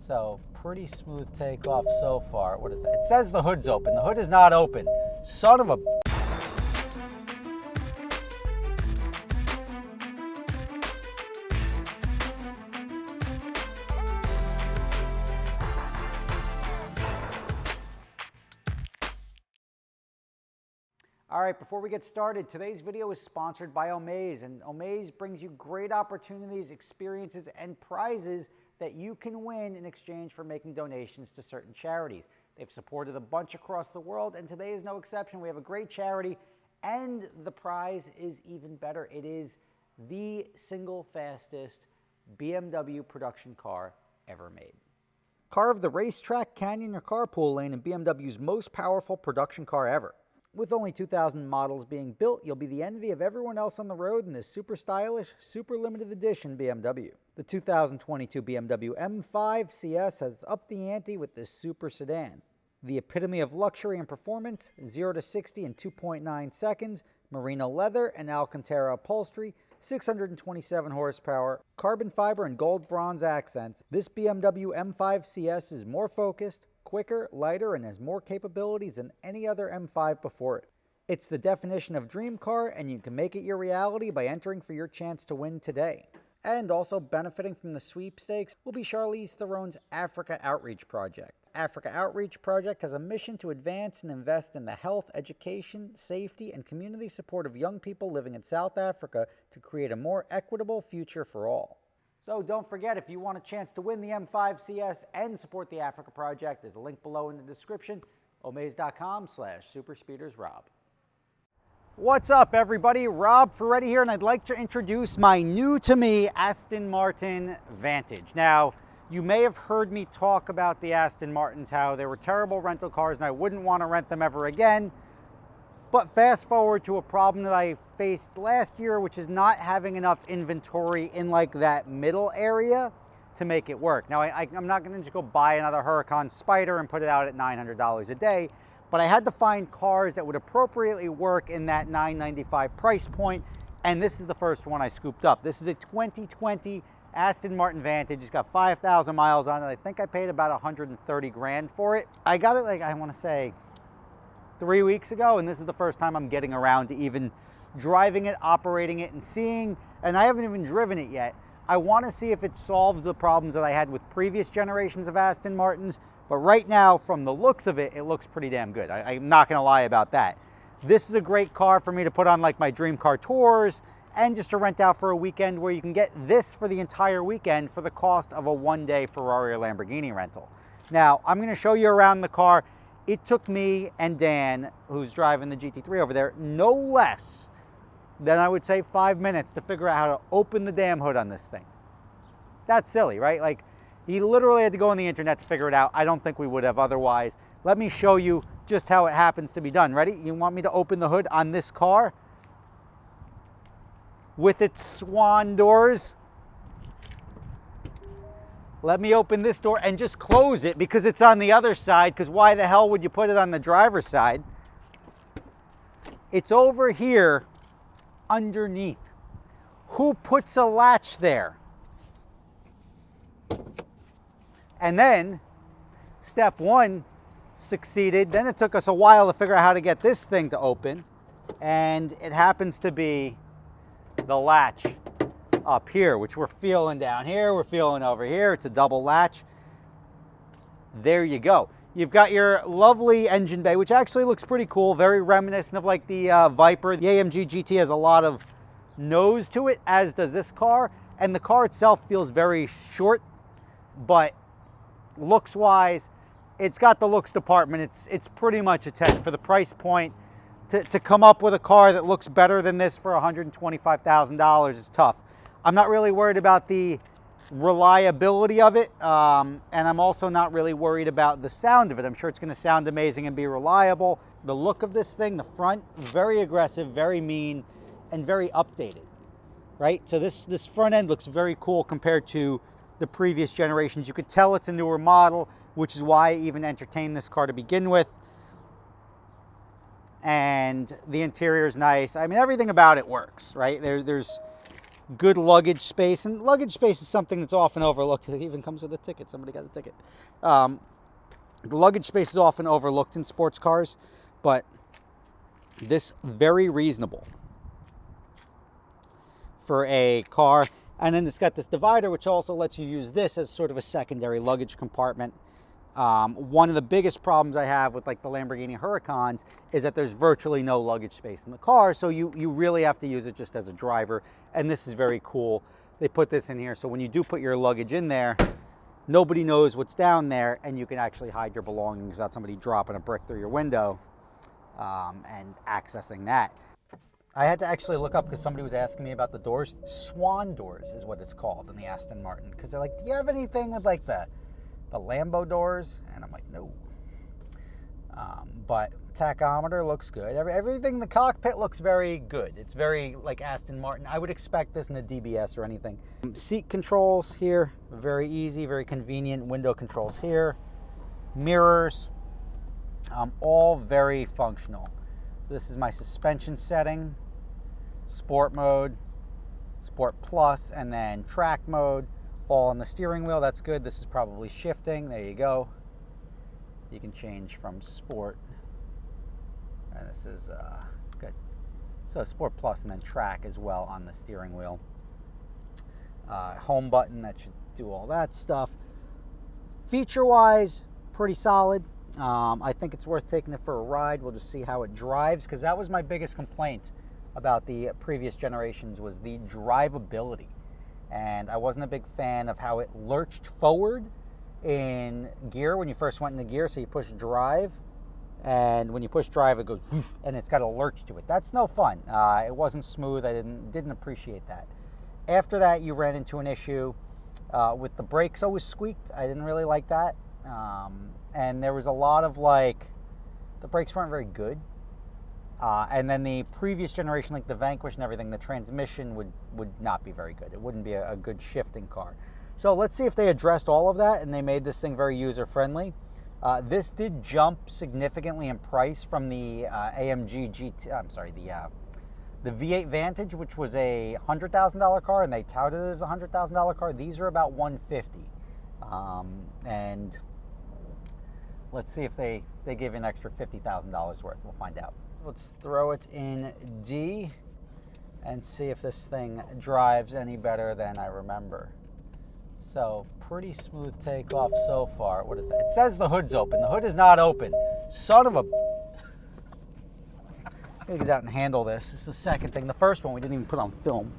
So pretty smooth takeoff so far. What is it? It says the hood's open. The hood is not open. Son of a... All right, before we get started, today's video is sponsored by Omaze, and Omaze brings you great opportunities, experiences, and prizes that you can win in exchange for making donations to certain charities. They've supported a bunch across the world, and today is no exception. We have a great charity, and the prize is even better. It is the single fastest BMW production car ever made. Carve the racetrack, canyon, or carpool lane in BMW's most powerful production car ever. With only 2,000 models being built, you'll be the envy of everyone else on the road in this super stylish, super limited edition BMW. The 2022 BMW M5 CS has upped the ante with this super sedan. The epitome of luxury and performance, 0 to 60 in 2.9 seconds, merino leather and Alcantara upholstery, 627 horsepower, carbon fiber and gold bronze accents. This BMW M5 CS is more focused, quicker, lighter, and has more capabilities than any other M5 before it. It's the definition of dream car, and you can make it your reality by entering for your chance to win today. And also benefiting from the sweepstakes will be Charlize Theron's Africa Outreach Project. Africa Outreach Project has a mission to advance and invest in the health, education, safety, and community support of young people living in South Africa to create a more equitable future for all. So don't forget, if you want a chance to win the M5 CS and support the Africa Project, there's a link below in the description, omaze.com/superspeedersRob. What's up, everybody? Rob Ferretti here, and I'd like to introduce my new-to-me Aston Martin Vantage. Now, you may have heard me talk about the Aston Martins, how they were terrible rental cars and I wouldn't want to rent them ever again. But fast forward to a problem that I faced last year, which is not having enough inventory in like that middle area to make it work. Now, I'm not going to just go buy another Huracan Spider and put it out at $900 a day, but I had to find cars that would appropriately work in that $995 price point, and this is the first one I scooped up. This is a 2020 Aston Martin Vantage. It's got 5,000 miles on it. I think I paid about 130 grand for it. I got it, like, I want to say 3 weeks ago, and this is the first time I'm getting around to even driving it, operating it, and seeing, and I haven't even driven it yet. I want to see if it solves the problems that I had with previous generations of Aston Martins, but right now, from the looks of it, it looks pretty damn good. I'm not going to lie about that. This is a great car for me to put on like my dream car tours and just to rent out for a weekend, where you can get this for the entire weekend for the cost of a one-day Ferrari or Lamborghini rental. Now, I'm going to show you around the car. It took me and Dan, who's driving the GT3 over there, no less than, I would say, 5 minutes to figure out how to open the damn hood on this thing. That's silly, right? Like, he literally had to go on the internet to figure it out. I don't think we would have otherwise. Let me show you just how it happens to be done. Ready? You want me to open the hood on this car with its swan doors? Let me open this door and just close it because it's on the other side, because why the hell would you put it on the driver's side? It's over here underneath. Who puts a latch there? And then step one succeeded. Then it took us a while to figure out how to get this thing to open, and it happens to be the latch up here, which we're feeling down here, we're feeling over here. It's a double latch. There you go. You've got your lovely engine bay, which actually looks pretty cool, very reminiscent of like the Viper. The AMG GT has a lot of nose to it, as does this car, and the car itself feels very short, but looks wise, it's got the looks department. It's pretty much a 10 for the price point. To come up with a car that looks better than this for $125,000 is tough. I'm not really worried about the reliability of it, and I'm also not really worried about the sound of it. I'm sure it's going to sound amazing and be reliable. The look of this thing, the front, very aggressive, very mean, and very updated, right? So this front end looks very cool compared to the previous generations. You could tell it's a newer model, which is why I even entertained this car to begin with. And the interior is nice. I mean, everything about it works, right? There's good luggage space, and luggage space is something that's often overlooked. It even comes with a ticket. Somebody got a ticket. The luggage space is often overlooked in sports cars, but this very reasonable for a car. And then it's got this divider, which also lets you use this as sort of a secondary luggage compartment. One of the biggest problems I have with like the Lamborghini Huracans is that there's virtually no luggage space in the car, so you really have to use it just as a driver, and this is very cool. They put this in here, so when you do put your luggage in there, nobody knows what's down there, and you can actually hide your belongings without somebody dropping a brick through your window and accessing that. I had to actually look up because somebody was asking me about the doors. Swan doors is what it's called in the Aston Martin, because they're like, do you have anything with like the Lambo doors? And I'm like, no. But tachometer looks good. Everything in the cockpit looks very good. It's very like Aston Martin. I would expect this in a DBS or anything. Seat controls here, very easy, very convenient. Window controls here. Mirrors, all very functional. So this is my suspension setting, sport mode, sport plus, and then track mode. All on the steering wheel. That's good. This is probably shifting. There you go. You can change from sport, and this is good. So sport plus and then track as well on the steering wheel. Home button, that should do all that stuff. Feature wise, pretty solid. I think it's worth taking it for a ride. We'll just see how it drives, because that was my biggest complaint about the previous generations, was the drivability. And I wasn't a big fan of how it lurched forward in gear when you first went into gear. So you push drive, and when you push drive, it goes whoosh, and it's got a lurch to it. That's no fun. It wasn't smooth. I didn't appreciate that. After that, you ran into an issue with the brakes always squeaked. I didn't really like that. And there was a lot of like, the brakes weren't very good. And then the previous generation, like the Vanquish and everything, the transmission would not be very good. It wouldn't be a good shifting car. So let's see if they addressed all of that and they made this thing very user-friendly. This did jump significantly in price from the AMG GT. I'm sorry, the V8 Vantage, which was a $100,000 car, and they touted it as a $100,000 car. These are about $150,000, and let's see if they give an extra $50,000 worth. We'll find out. Let's throw it in D and see if this thing drives any better than I remember. So pretty smooth takeoff so far. What is it? It says the hood's open. The hood is not open. Son of a... I'm gonna get out and handle this. This is the second thing. The first one we didn't even put on film.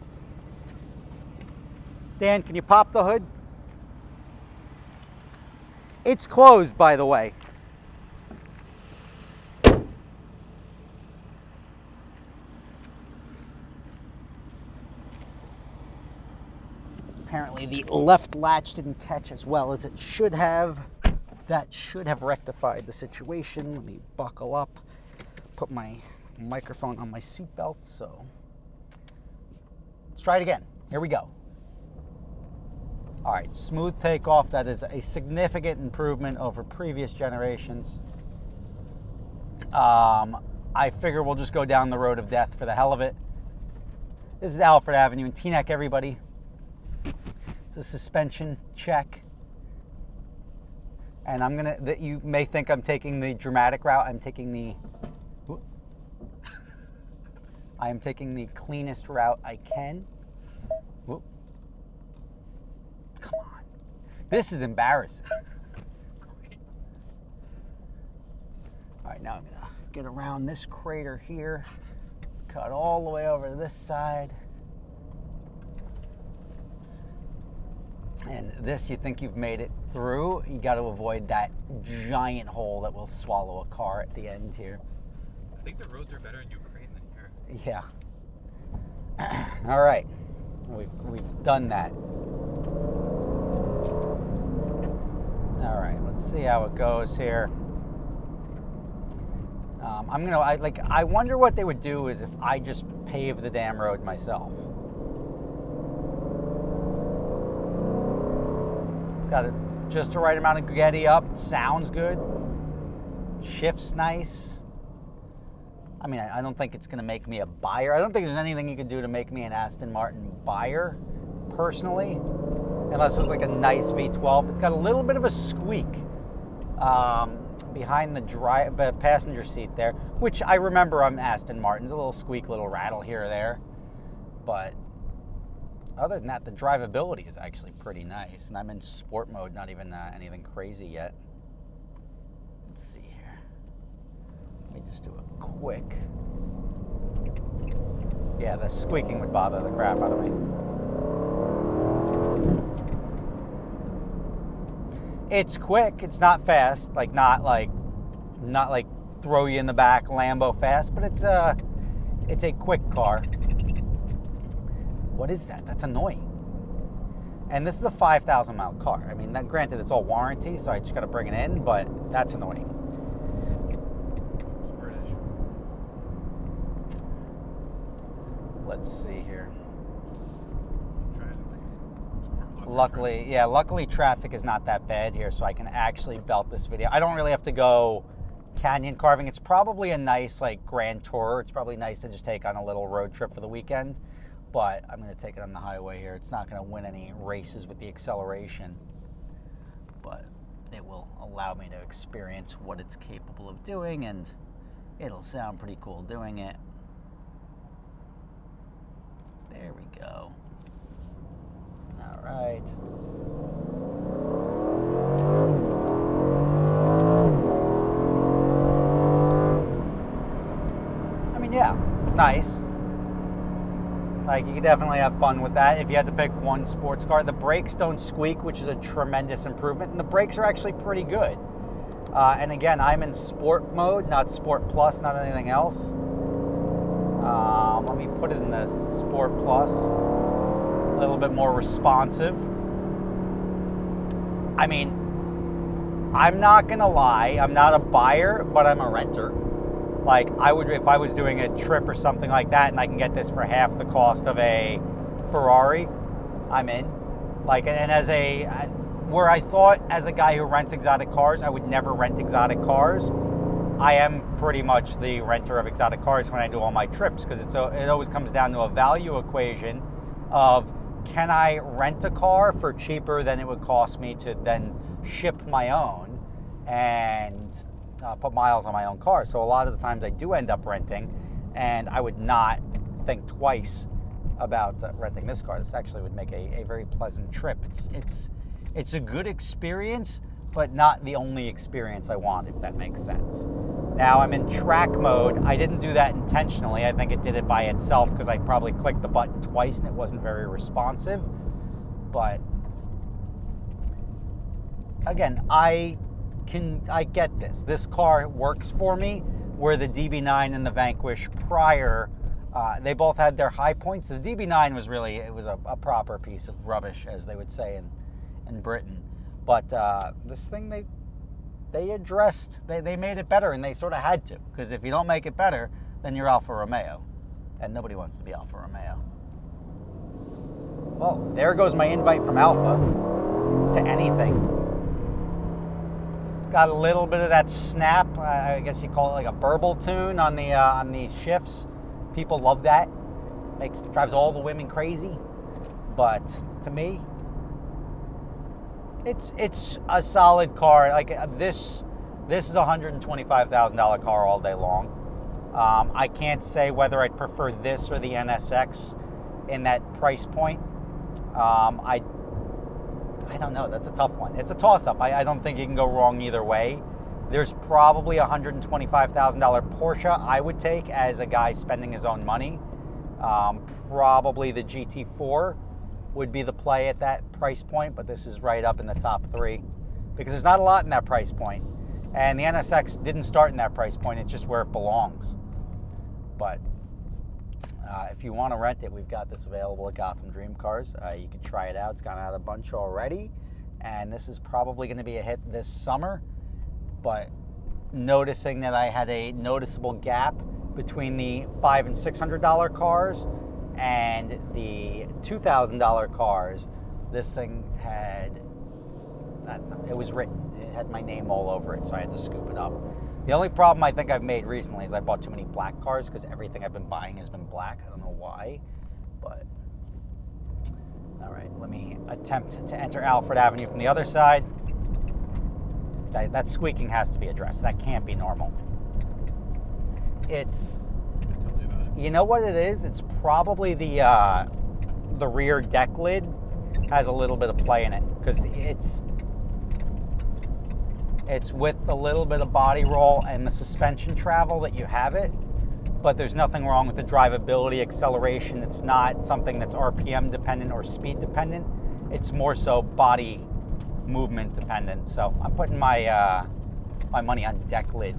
Dan, can you pop the hood? It's closed, by the way. Apparently the left latch didn't catch as well as it should have. That should have rectified the situation. Let me buckle up, put my microphone on my seatbelt. So let's try it again. Here we go. All right, smooth takeoff. That is a significant improvement over previous generations. I figure we'll just go down the road of death for the hell of it. This is Alfred Avenue in Teaneck, everybody. It's a suspension check. And you may think I'm taking the dramatic route. I am taking the cleanest route I can. Whoop. Come on. This is embarrassing. All right, now I'm gonna get around this crater here, cut all the way over to this side. And this, you think you've made it through, you got to avoid that giant hole that will swallow a car at the end here. I think the roads are better in Ukraine than here. Yeah. All right, we've done that. All right, let's see how it goes here. I wonder what they would do is if I just pave the damn road myself. Got it just the right amount of getty up. Sounds good. Shifts nice. I mean, I don't think it's going to make me a buyer. I don't think there's anything you can do to make me an Aston Martin buyer, personally, unless it was like a nice V12. It's got a little bit of a squeak behind the passenger seat there, which I remember on Aston Martins, a little squeak, little rattle here or there. But other than that, the drivability is actually pretty nice, and I'm in sport mode, not even anything crazy yet. Let's see here. Let me just do a quick. Yeah, the squeaking would bother the crap out of me. It's quick. It's not fast. Like not like throw you in the back Lambo fast, but it's a quick car. What is that? That's annoying. And this is a 5,000 mile car. I mean, granted, it's all warranty, so I just got to bring it in, but that's annoying. Let's see here. Luckily traffic is not that bad here, so I can actually belt this video. I don't really have to go canyon carving. It's probably a nice like grand tour. It's probably nice to just take on a little road trip for the weekend, but I'm going to take it on the highway here. It's not going to win any races with the acceleration, but it will allow me to experience what it's capable of doing, and it'll sound pretty cool doing it. There we go. All right. I mean, yeah, it's nice. Like, you can definitely have fun with that. If you had to pick one sports car, the brakes don't squeak, which is a tremendous improvement, and the brakes are actually pretty good. And again, I'm in sport mode, not sport plus, not anything else. Let me put it in the Sport Plus, a little bit more responsive. I mean, I'm not gonna lie, I'm not a buyer, but I'm a renter. Like, I would, if I was doing a trip or something like that and I can get this for half the cost of a Ferrari, I'm in. Like, and as where I thought as a guy who rents exotic cars, I would never rent exotic cars, I am pretty much the renter of exotic cars when I do all my trips, because it always comes down to a value equation of, can I rent a car for cheaper than it would cost me to then ship my own and put miles on my own car. So a lot of the times I do end up renting, and I would not think twice about renting this car. This actually would make a very pleasant trip. It's a good experience, but not the only experience I want, if that makes sense. Now I'm in track mode. I didn't do that intentionally. I think it did it by itself because I probably clicked the button twice and it wasn't very responsive. But again, I get this. This car works for me, where the DB9 and the Vanquish prior, they both had their high points. The DB9 was really, it was a proper piece of rubbish, as they would say in Britain. But this thing, they addressed, they made it better, and they sort of had to, because if you don't make it better, then you're Alfa Romeo, and nobody wants to be Alfa Romeo. Well, there goes my invite from Alfa to anything. Got a little bit of that snap, I guess you call it like a burble tune on the shifts. People love that. Drives all the women crazy. But to me, it's a solid car. Like this is a $125,000 car all day long. I can't say whether I'd prefer this or the NSX in that price point. I don't know. That's a tough one. It's a toss-up. I don't think you can go wrong either way. There's probably a $125,000 Porsche I would take as a guy spending his own money. Probably the GT4 would be the play at that price point, but this is right up in the top three because there's not a lot in that price point. And the NSX didn't start in that price point. It's just where it belongs. But if you want to rent it, we've got this available at Gotham Dream Cars. You can try it out. It's gone out a bunch already, and this is probably going to be a hit this summer. But noticing that I had a noticeable gap between the $500 and $600 cars and the $2,000 cars, this thing had, I don't know, it was written. It had my name all over it, so I had to scoop it up. The only problem I think I've made recently is I bought too many black cars because everything I've been buying has been black. I don't know why, but all right, let me attempt to enter Alfred Avenue from the other side. That squeaking has to be addressed. That can't be normal. It's, Tell me about it. you know what it is? It's probably the rear deck lid has a little bit of play in it because it's with a little bit of body roll and the suspension travel that you have it, but there's nothing wrong with the drivability, acceleration. It's not something that's RPM dependent or speed dependent. It's more so body movement dependent. So I'm putting my my money on deck lid.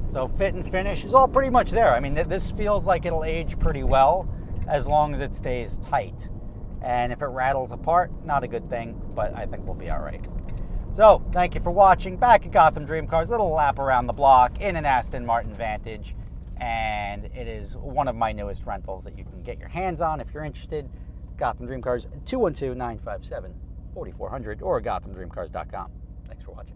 So fit and finish is all pretty much there. I mean, this feels like it'll age pretty well as long as it stays tight. And if it rattles apart, not a good thing, but I think we'll be all right. So thank you for watching. Back at Gotham Dream Cars, little lap around the block in an Aston Martin Vantage. And it is one of my newest rentals that you can get your hands on if you're interested. Gotham Dream Cars, 212-957-4400 or GothamDreamCars.com. Thanks for watching.